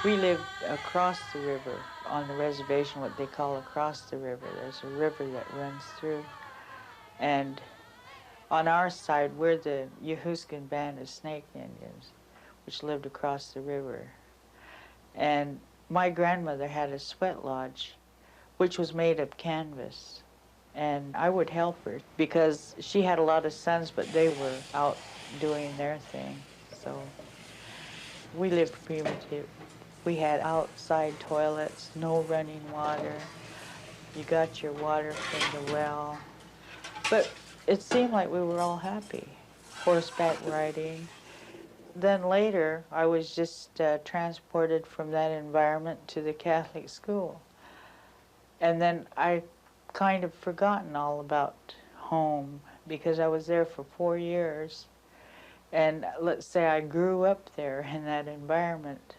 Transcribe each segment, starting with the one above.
We lived across the river on the reservation, what they call across the river. There's a river that runs through. And on our side, we're the Yahuskan band of Snake Indians, which lived across the river. And my grandmother had a sweat lodge, which was made of canvas. And I would help her because she had a lot of sons, but they were out doing their thing. So we lived primitive. We had outside toilets, no running water. You got your water from the well. But it seemed like we were all happy. Horseback riding. Then later, I was just transported from that environment to the Catholic school. And then I kind of forgotten all about home because I was there for 4 years. And let's say I grew up there in that environment,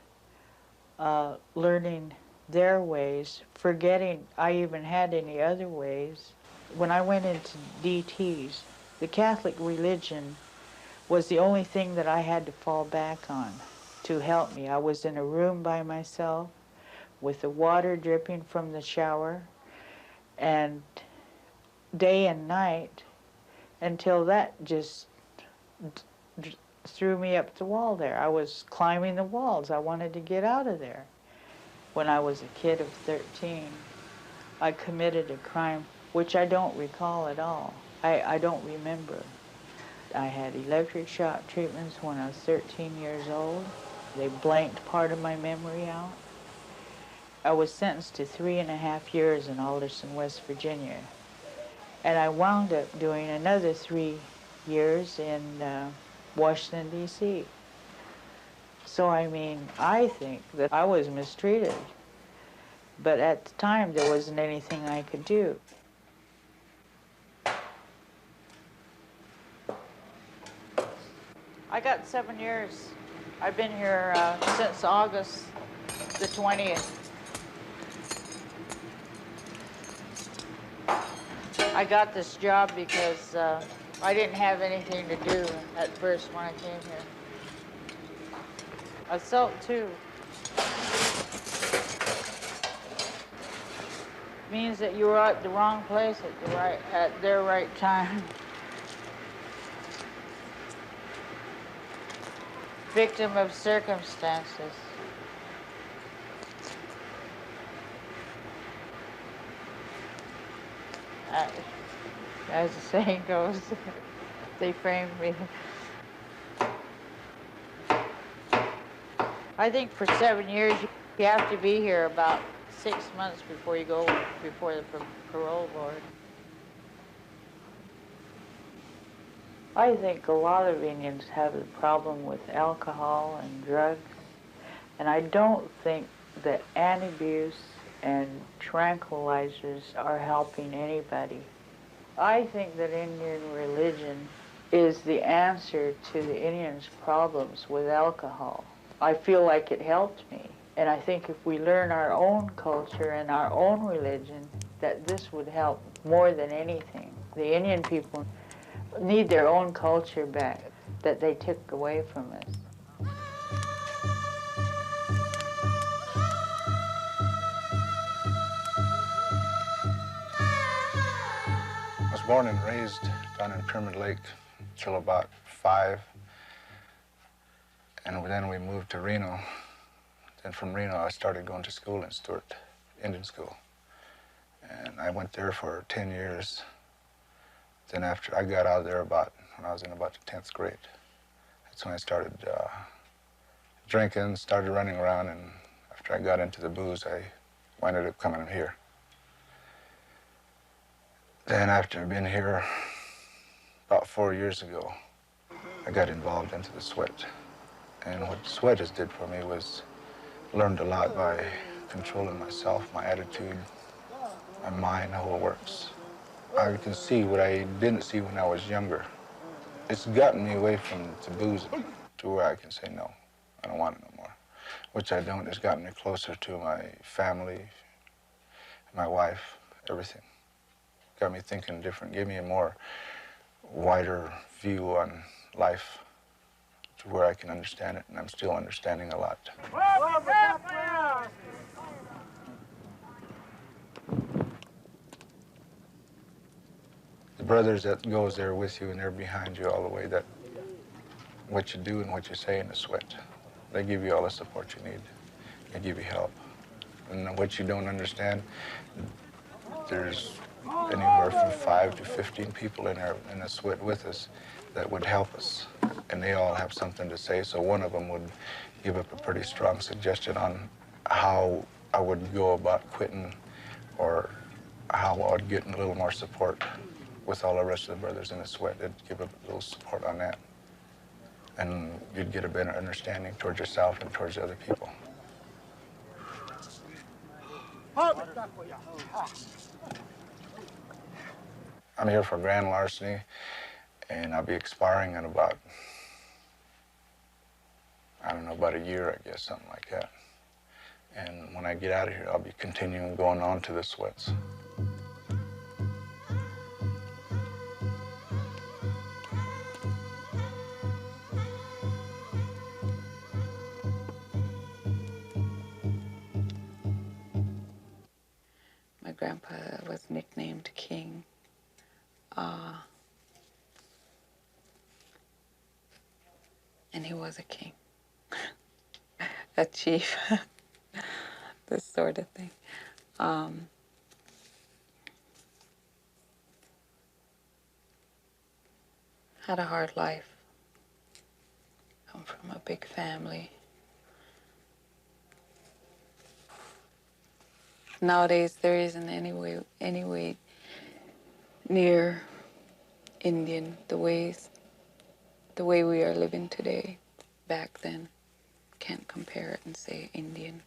learning their ways, forgetting I even had any other ways. When I went into DTs, the Catholic religion was the only thing that I had to fall back on to help me. I was in a room by myself with the water dripping from the shower, and day and night, until that just threw me up the wall there. I was climbing the walls. I wanted to get out of there. When I was a kid of 13, I committed a crime which I don't recall at all. I don't remember. I had electric shock treatments when I was 13 years old. They blanked part of my memory out. I was sentenced to 3.5 years in Alderson, West Virginia. And I wound up doing another 3 years in Washington, D.C. So, I mean, I think that I was mistreated. But at the time, there wasn't anything I could do. I got 7 years. I've been here since August the 20th. I got this job because I didn't have anything to do at first when I came here. Assault 2 means that you were at the wrong place at their right time. Victim of circumstances. As the saying goes, they framed me. I think for 7 years, you have to be here about 6 months before you go before the parole board. I think a lot of Indians have the problem with alcohol and drugs, and I don't think that antabuse and tranquilizers are helping anybody. I think that Indian religion is the answer to the Indians' problems with alcohol. I feel like it helped me, and I think if we learn our own culture and our own religion, that this would help more than anything. The Indian people need their own culture back that they took away from us. I was born and raised down in Pyramid Lake till about 5, and then we moved to Reno. Then from Reno, I started going to school in Stewart, Indian school, and I went there for 10 years. Then after I got out of there when I was in about the 10th grade, that's when I started drinking, started running around, and after I got into the booze, I ended up coming here. Then after I've been here about 4 years ago, I got involved into the sweat. And what sweat has did for me was learned a lot by controlling myself, my attitude, my mind, how it works. I can see what I didn't see when I was younger. It's gotten me away from the booze to where I can say, no, I don't want it no more. Which I don't. It's gotten me closer to my family, my wife, everything. Got me thinking different, gave me a more wider view on life, to where I can understand it, and I'm still understanding a lot. The brothers that goes there with you and they're behind you all the way, that what you do and what you say in the sweat, they give you all the support you need. They give you help. And what you don't understand, there's anywhere from 5 to 15 people in there in the sweat with us that would help us. And they all have something to say, so one of them would give up a pretty strong suggestion on how I would go about quitting, or how I would get a little more support with all the rest of the brothers in the sweat. They'd give up a little support on that. And you'd get a better understanding towards yourself and towards the other people. I'm here for grand larceny, and I'll be expiring in about, I don't know, about a year, I guess, something like that. And when I get out of here, I'll be continuing going on to the sweats. My grandpa was nicknamed King. And he was a king, a chief, this sort of thing. Had a hard life. Come from a big family. Nowadays, there isn't any way near Indian the way we are living today. Back then, can't compare it and say Indian.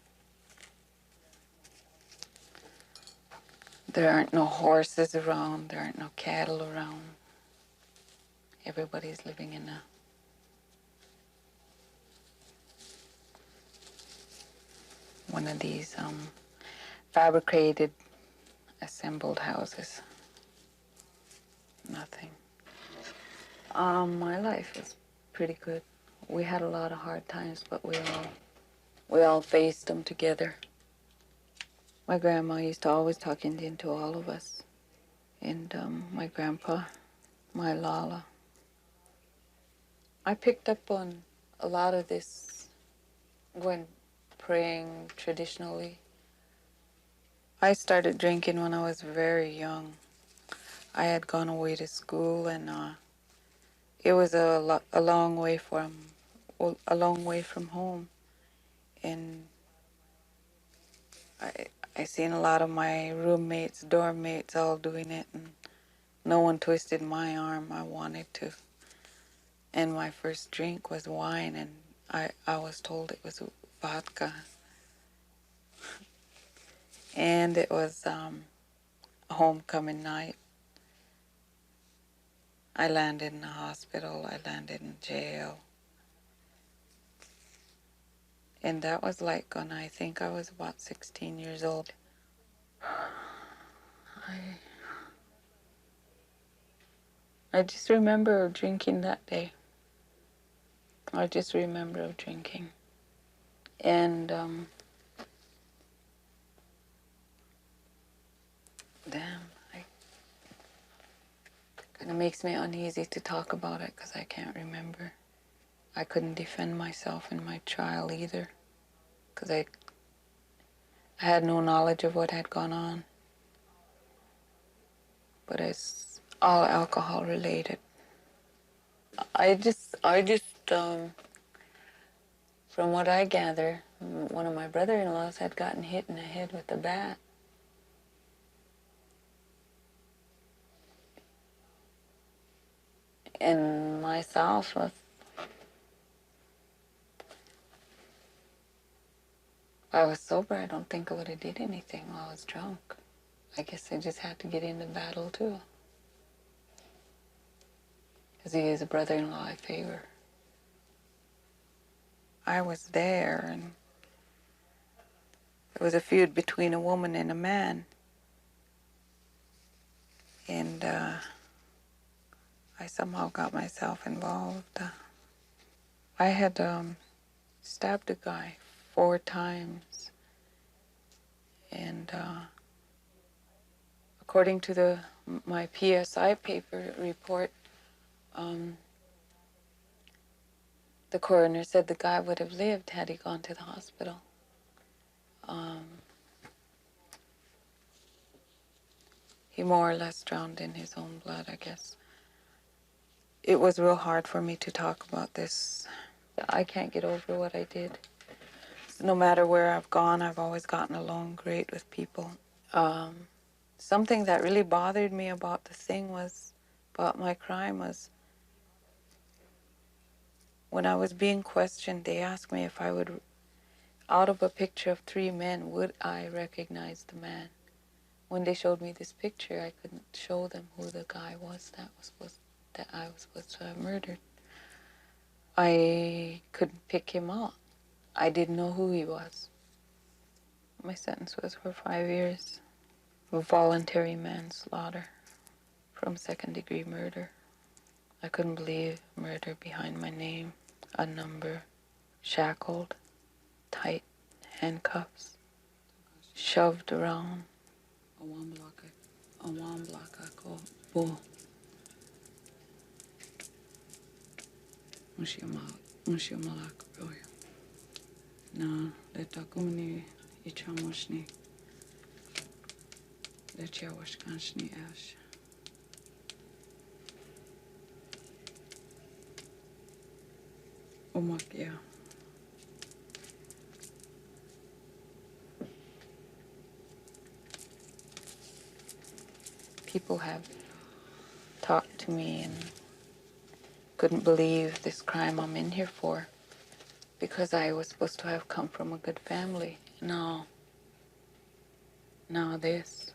There aren't no horses around. There aren't no cattle around. Everybody's living in one of these fabricated, assembled houses. Nothing. My life was pretty good. We had a lot of hard times, but we all faced them together. My grandma used to always talk Indian to all of us. And my grandpa, my Lala. I picked up on a lot of this when praying traditionally. I started drinking when I was very young. I had gone away to school, and it was a long way from home, and I seen a lot of my roommates, dorm mates, all doing it, and no one twisted my arm. I wanted to, and my first drink was wine, and I was told it was vodka, and it was a homecoming night. I landed in the hospital. I landed in jail. And that was like when I think I was about 16 years old. I just remember drinking that day. I just remember drinking. And kind of makes me uneasy to talk about it because I can't remember. I couldn't defend myself in my trial either because I had no knowledge of what had gone on. But it's all alcohol related. I just from what I gather, one of my brother-in-laws had gotten hit in the head with a bat. And myself, if I was sober, I don't think I would have did anything while I was drunk. I guess I just had to get into battle too. Because he is a brother-in-law I favor. I was there, and there was a feud between a woman and a man. And I somehow got myself involved. I had stabbed a guy 4 times, and according to my PSI paper report, the coroner said the guy would have lived had he gone to the hospital. He more or less drowned in his own blood, I guess. It was real hard for me to talk about this. I can't get over what I did. No matter where I've gone, I've always gotten along great with people. Something that really bothered me about about my crime was when I was being questioned, they asked me if I would, out of a picture of 3 men, would I recognize the man? When they showed me this picture, I couldn't show them who the guy was that I was supposed to have murdered. I couldn't pick him out. I didn't know who he was. My sentence was for 5 years of voluntary manslaughter from 2nd-degree murder. I couldn't believe murder behind my name, a number, shackled, tight handcuffs, shoved around. Na leta kumni ichamoshni lecha washkanshni ash. Omakia. People have talked to me and couldn't believe this crime I'm in here for because I was supposed to have come from a good family. Now this.